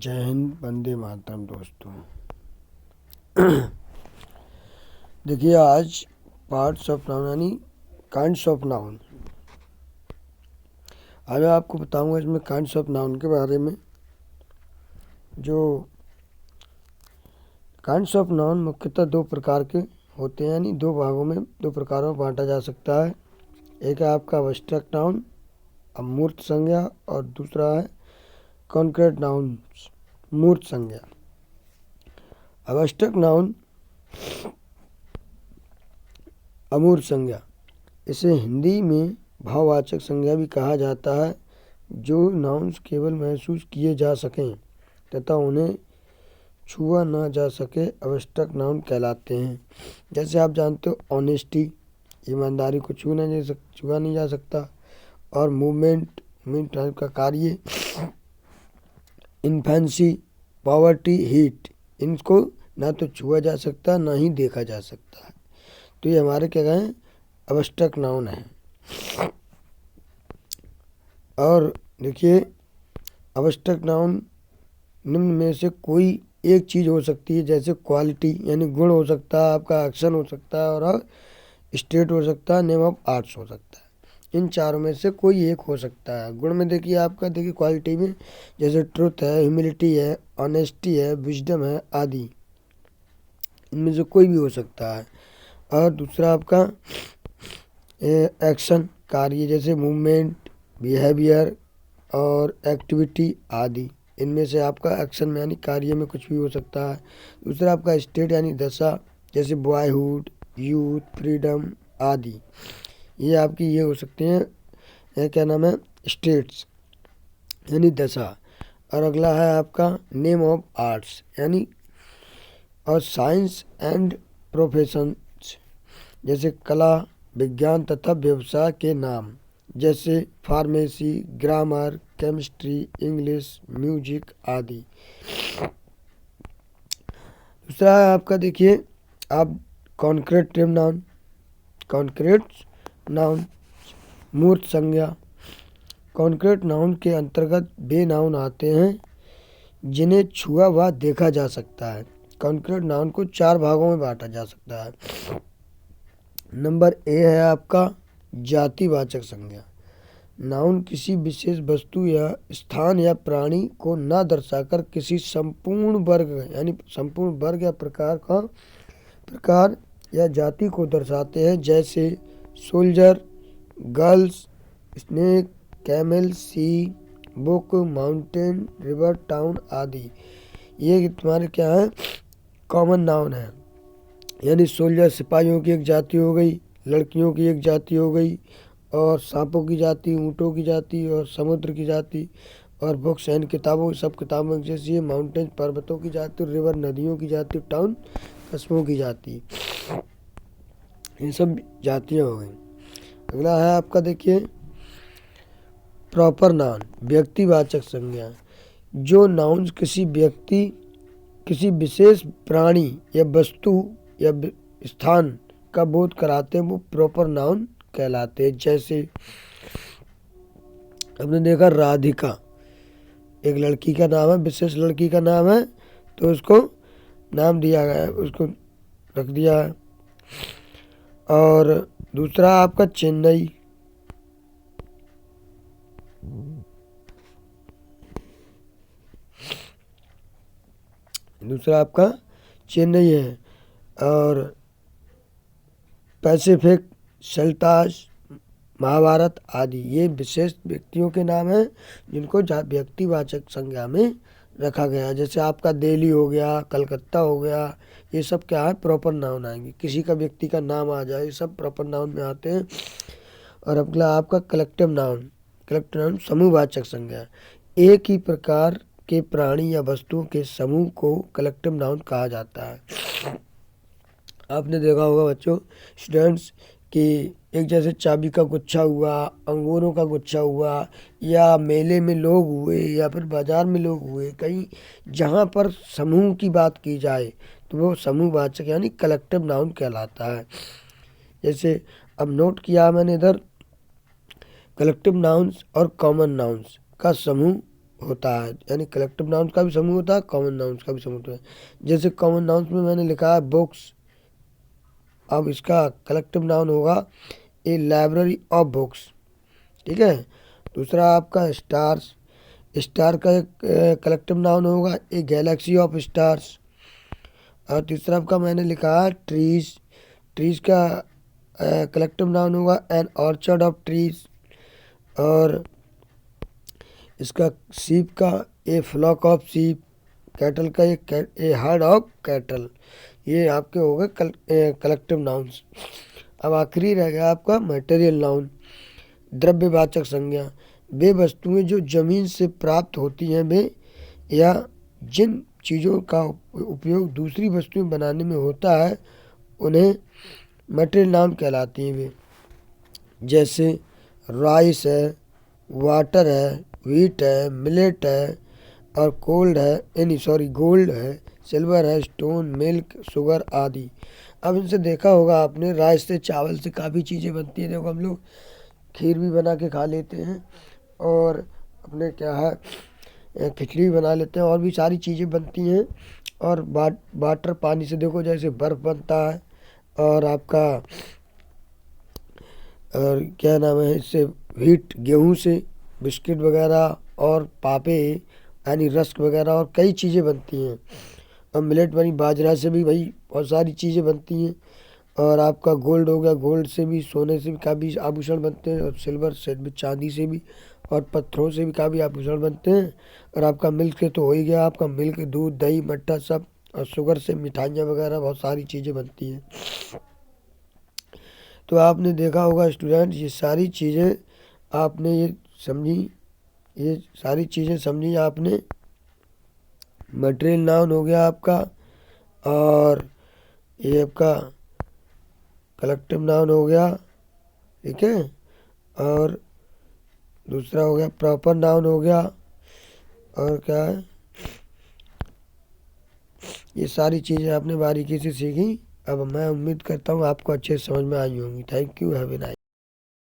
जय हिंद, वंदे मातरम। दोस्तों देखिए, आज पार्ट्स ऑफ नाउन यानी काइंड्स ऑफ नाउन। आज मैं आपको बताऊंगा इसमें काइंड्स ऑफ नाउन के बारे में। जो काइंड्स ऑफ नाउन मुख्यतः दो प्रकार के होते हैं, यानी दो भागों में, दो प्रकारों में बांटा जा सकता है। एक है आपका अब्स्ट्रैक्ट नाउन, अमूर्त संज्ञा, और दूसरा है कॉन्क्रीट नाउन, मूर्त संज्ञा। अब्स्ट्रैक्ट नाउन अमूर्त संज्ञा, इसे हिंदी में भाववाचक संज्ञा भी कहा जाता है। जो नाउन्स केवल महसूस किए जा सकें तथा उन्हें छुआ ना जा सके, अब्स्ट्रैक्ट नाउन कहलाते हैं। जैसे आप जानते हो, ऑनेस्टी, ईमानदारी को छुआ नहीं जा सकता। और मूवमेंट टाइप का कार्य, इन्फेंसी, पॉवर्टी, हीट, इनको ना तो छुआ जा सकता ना ही देखा जा सकता है। तो ये हमारे क्या कहें, अब्स्ट्रैक्ट नाउन है। और देखिए, अब्स्ट्रैक्ट नाउन निम्न में से कोई एक चीज़ हो सकती है, जैसे क्वालिटी यानी गुण हो सकता है, आपका एक्शन हो सकता है, और स्टेट हो सकता है, नेम ऑफ आर्ट्स हो सकता है। इन चारों में से कोई एक हो सकता है। गुण में देखिए आपका, देखिए क्वालिटी में जैसे ट्रुथ है, ह्यूमिलिटी है, ऑनेस्टी है, विजडम है आदि, इनमें से कोई भी हो सकता है। और दूसरा आपका एक्शन, कार्य, जैसे मूवमेंट, बिहेवियर और एक्टिविटी आदि, इनमें से आपका एक्शन में यानी कार्य में कुछ भी हो सकता है। दूसरा आपका स्टेट यानी दशा, जैसे बॉयहुड, यूथ, फ्रीडम आदि, ये आपकी ये हो सकते हैं, ये क्या नाम है, स्टेट्स यानी दशा। और अगला है आपका नेम ऑफ आर्ट्स यानी और साइंस एंड प्रोफेशंस, जैसे कला, विज्ञान तथा व्यवसाय के नाम, जैसे pharmacy, grammar, chemistry, English, music आदि। दूसरा है आपका, देखिए आप कॉन्क्रीट नाउन, मूर्त संज्ञा। कॉन्क्रीट नाउन के अंतर्गत वे नाउन आते हैं जिन्हें छुआ व देखा जा सकता है। कॉन्क्रीट नाउन को चार भागों में बांटा जा सकता है। नंबर ए है आपका जातिवाचक संज्ञा। नाउन किसी विशेष वस्तु या स्थान या प्राणी को न दर्शाकर किसी संपूर्ण वर्ग या प्रकार या जाति को दर्शाते हैं, जैसे सोल्जर, गर्ल्स, स्नेक, कैमल, सी, बुक, माउंटेन, रिवर, टाउन आदि। ये तुम्हारे क्या है, कॉमन नाउन है। यानी सोल्जर सिपाहियों की एक जाति हो गई, लड़कियों की एक जाति हो गई, और सांपों की जाति, ऊँटों की जाति, और समुद्र की जाति, और बुक्स एंड किताबों, सब किताबों जैसी है, माउंटेन पर्वतों की जाति, रिवर नदियों की जाति, टाउन कस्बों की जाति, ये सब जातियाँ हो गई। अगला है आपका, देखिए प्रॉपर नाउन व्यक्तिवाचक संज्ञा। जो नाउन्स किसी व्यक्ति, किसी विशेष प्राणी या वस्तु या स्थान का बोध कराते हैं, वो प्रॉपर नाउन कहलाते हैं। जैसे हमने देखा, राधिका एक लड़की का नाम है, विशेष लड़की का नाम है, तो उसको नाम दिया गया है, उसको रख दिया है। और दूसरा आपका चेन्नई, है। और पैसिफिक, सेल्तास, महाभारत आदि, ये विशेष व्यक्तियों के नाम हैं जिनको व्यक्तिवाचक संज्ञा में रखा गया। जैसे आपका दिल्ली हो गया, कलकत्ता हो गया, ये सब क्या है, प्रॉपर नाउन आएंगे। किसी का व्यक्ति का नाम आ जाए, ये सब प्रॉपर नाउन में आते हैं। और अगला आपका कलेक्टिव नाउन समूहवाचक संज्ञा। एक ही प्रकार के प्राणी या वस्तुओं के समूह को कलेक्टिव नाउन कहा जाता है। आपने देखा होगा बच्चों, स्टूडेंट्स, कि एक जैसे चाबी का गुच्छा हुआ, अंगूरों का गुच्छा हुआ, या मेले में लोग हुए, या फिर बाजार में लोग हुए, कहीं जहाँ पर समूह की बात की जाए तो वो समूहवाचक यानी कलेक्टिव नाउन कहलाता है। जैसे अब नोट किया मैंने इधर, कलेक्टिव नाउन्स और कॉमन नाउन्स का समूह होता है, यानी कलेक्टिव नाउन्स का भी समूह होता है, कॉमन नाउन्स का भी समूह होता है। जैसे कॉमन नाउन्स में मैंने लिखा है बुक्स, अब इसका कलेक्टिव नाउन होगा ए लाइब्रेरी ऑफ बुक्स, ठीक है। दूसरा आपका स्टार्स, स्टार का एक कलेक्टिव नाउन होगा ए गैलेक्सी ऑफ स्टार्स। और तीसरा आपका मैंने लिखा है ट्रीज, ट्रीज का कलेक्टिव नाउन होगा एन ऑर्चर्ड ऑफ ट्रीज। और इसका सीप का ए फ्लॉक ऑफ सीप, कैटल का ए हर्ड ऑफ कैटल। ये आपके हो गए कलेक्टिव नाउन्स। अब आखिरी रह गया आपका मटेरियल नाउन, द्रव्यवाचक संज्ञा। वे वस्तुएं जो जमीन से प्राप्त होती हैं वे, या जिन चीज़ों का उपयोग दूसरी वस्तुएं बनाने में होता है उन्हें मटेरियल नाउन कहलाती हैं वे। जैसे राइस है, वाटर है, व्हीट है, मिलेट है और गोल्ड है, सिल्वर है, स्टोन, मिल्क, शुगर आदि। अब इनसे देखा होगा आपने, राइस से चावल से काफ़ी चीज़ें बनती हैं। देखो हम लोग खीर भी बना के खा लेते हैं और अपने क्या है खिचड़ी भी बना लेते हैं और भी सारी चीज़ें बनती हैं। और वाटर पानी से देखो जैसे बर्फ़ बनता है, और आपका और क्या नाम है इससे व्हीट गेहूं से बिस्किट वगैरह और पापे यानी रस्क वगैरह और कई चीज़ें बनती हैं। और मिलेट बनी बाजरा से भी भाई बहुत सारी चीज़ें बनती हैं। और आपका गोल्ड हो गया, गोल्ड से भी सोने से भी काफ़ी आभूषण बनते हैं, और सिल्वर से भी, चांदी से भी, और पत्थरों से भी काफ़ी आभूषण बनते हैं। और आपका मिल्क से तो हो ही गया, आपका मिल्क, दूध, दही, मट्ठा सब। और शुगर से मिठाइयाँ वगैरह बहुत सारी चीज़ें बनती हैं। तो आपने देखा होगा स्टूडेंट, ये सारी चीज़ें आपने ये समझी, ये सारी चीज़ें समझी आपने। मटेरियल नाउन हो गया आपका, और ये आपका कलेक्टिव नाउन हो गया, ठीक है। और दूसरा हो गया प्रॉपर नाउन हो गया, और क्या है, ये सारी चीज़ें आपने बारीकी से सीखी। अब मैं उम्मीद करता हूँ आपको अच्छे से समझ में आई होंगी। Thank you, have a nice.